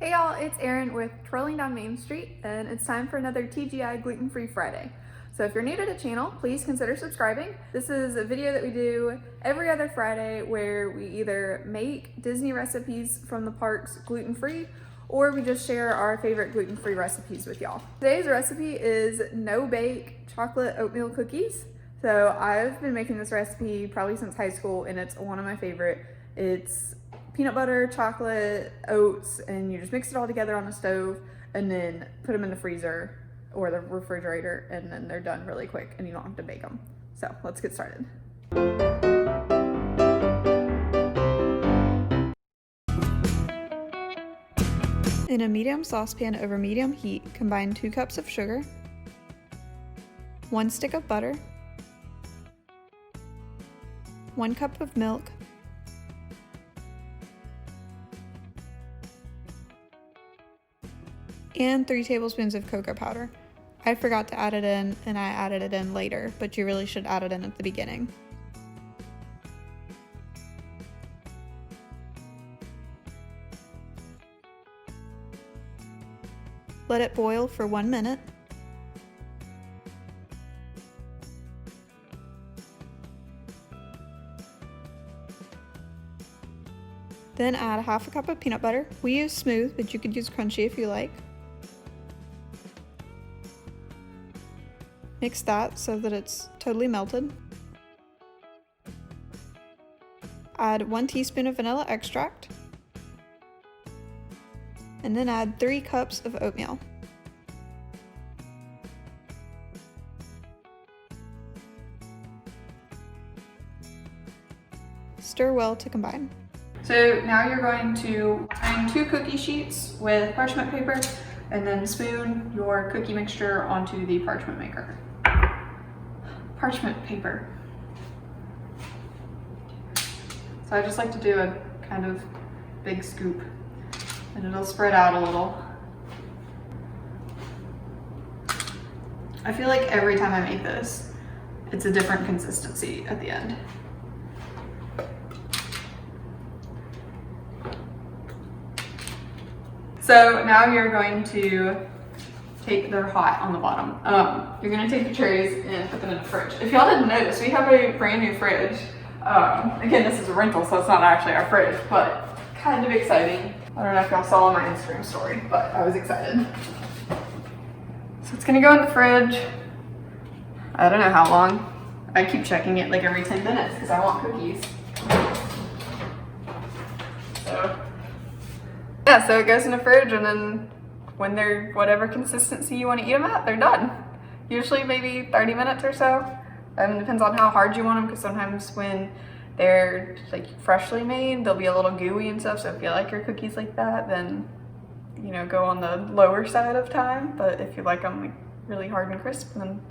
Hey y'all, it's Erin with Twirling down Main Street, and it's time for another TGI Gluten Free Friday. So if you're new to the channel, please consider subscribing. This is a video that we do every other Friday where we either make Disney recipes from the parks gluten-free, or we just share our favorite gluten-free recipes with y'all. Today's recipe is no-bake chocolate oatmeal cookies. So I've been making this recipe probably since high school, and it's one of my favorite. It's peanut butter, chocolate, oats, and you just mix it all together on the stove and then put them in the freezer or the refrigerator, and then they're done really quick and you don't have to bake them. So let's get started. In a medium saucepan over medium heat, combine 2 cups of sugar, 1 stick of butter, 1 cup of milk, and 3 tablespoons of cocoa powder. I forgot to add it in, and I added it in later, but you really should add it in at the beginning. Let it boil for 1 minute. Then add 1/2 cup of peanut butter. We use smooth, but you could use crunchy if you like. Mix that so that it's totally melted. Add 1 teaspoon of vanilla extract. And then add 3 cups of oatmeal. Stir well to combine. So now you're going to line 2 cookie sheets with parchment paper and then spoon your cookie mixture onto the parchment maker. Parchment paper. So I just like to do a kind of big scoop and it'll spread out a little. I feel like every time I make this, it's a different consistency at the end. So now you're going to take, they're hot on the bottom. You're gonna take the trays and put them in the fridge. If y'all didn't notice, we have a brand new fridge. Again, this is a rental, so it's not actually our fridge, but kind of exciting. I don't know if y'all saw my Instagram story, but I was excited. So it's gonna go in the fridge. I don't know how long. I keep checking it like every 10 minutes because I want cookies. So it goes in the fridge, and then when they're whatever consistency you want to eat them at, they're done. Usually maybe 30 minutes or so. Depends on how hard you want them, because sometimes when they're like freshly made, they'll be a little gooey and stuff. So if you like your cookies like that, then you know, go on the lower side of time. But if you like them like really hard and crisp, then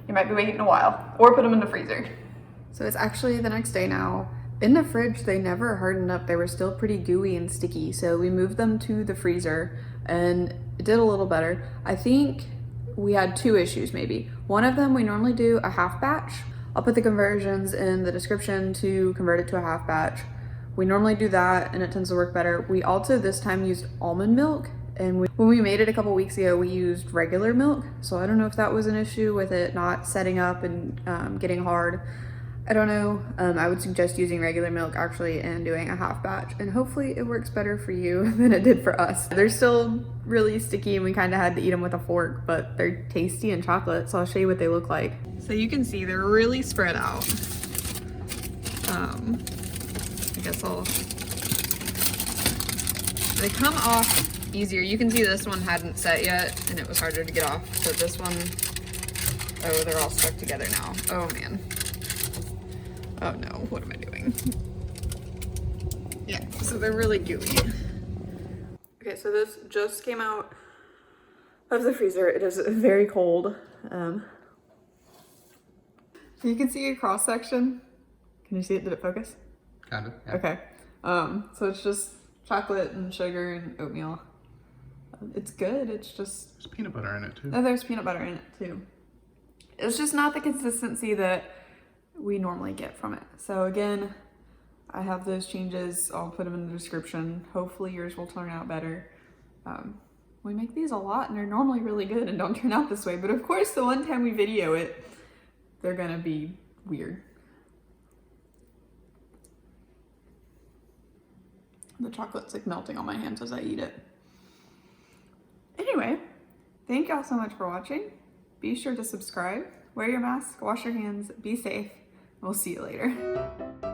you might be waiting a while, or put them in the freezer. So it's actually the next day now. In the fridge, they never hardened up. They were still pretty gooey and sticky. So we moved them to the freezer and it did a little better. I think we had 2 issues maybe. One of them, we normally do a half batch. I'll put the conversions in the description to convert it to a half batch. We normally do that and it tends to work better. We also this time used almond milk, and when we made it a couple weeks ago, we used regular milk. So I don't know if that was an issue with it not setting up and getting hard. I don't know. I would suggest using regular milk actually and doing a half batch, and hopefully it works better for you than it did for us. They're still really sticky and we kind of had to eat them with a fork, but they're tasty and chocolate, so I'll show you what they look like. So you can see they're really spread out. I guess they come off easier. You can see this one hadn't set yet and it was harder to get off, but this one, oh, they're all stuck together now. Oh man. Oh no, what am I doing? Yeah, so they're really gooey. Okay, so this just came out of the freezer. It is very cold. You can see a cross section. Can you see it? Did it focus? Kind of, yeah. Okay. So it's just chocolate and sugar and oatmeal. It's good. It's just... There's peanut butter in it too. Oh, there's peanut butter in it too. It's just not the consistency that we normally get from it. So again, I have those changes. I'll put them in the description. Hopefully yours will turn out better. We make these a lot and they're normally really good and don't turn out this way, but of course the one time we video it, they're gonna be weird. The chocolate's like melting on my hands as I eat it. Anyway, thank y'all so much for watching. Be sure to subscribe, wear your mask, wash your hands, be safe, and we'll see you later.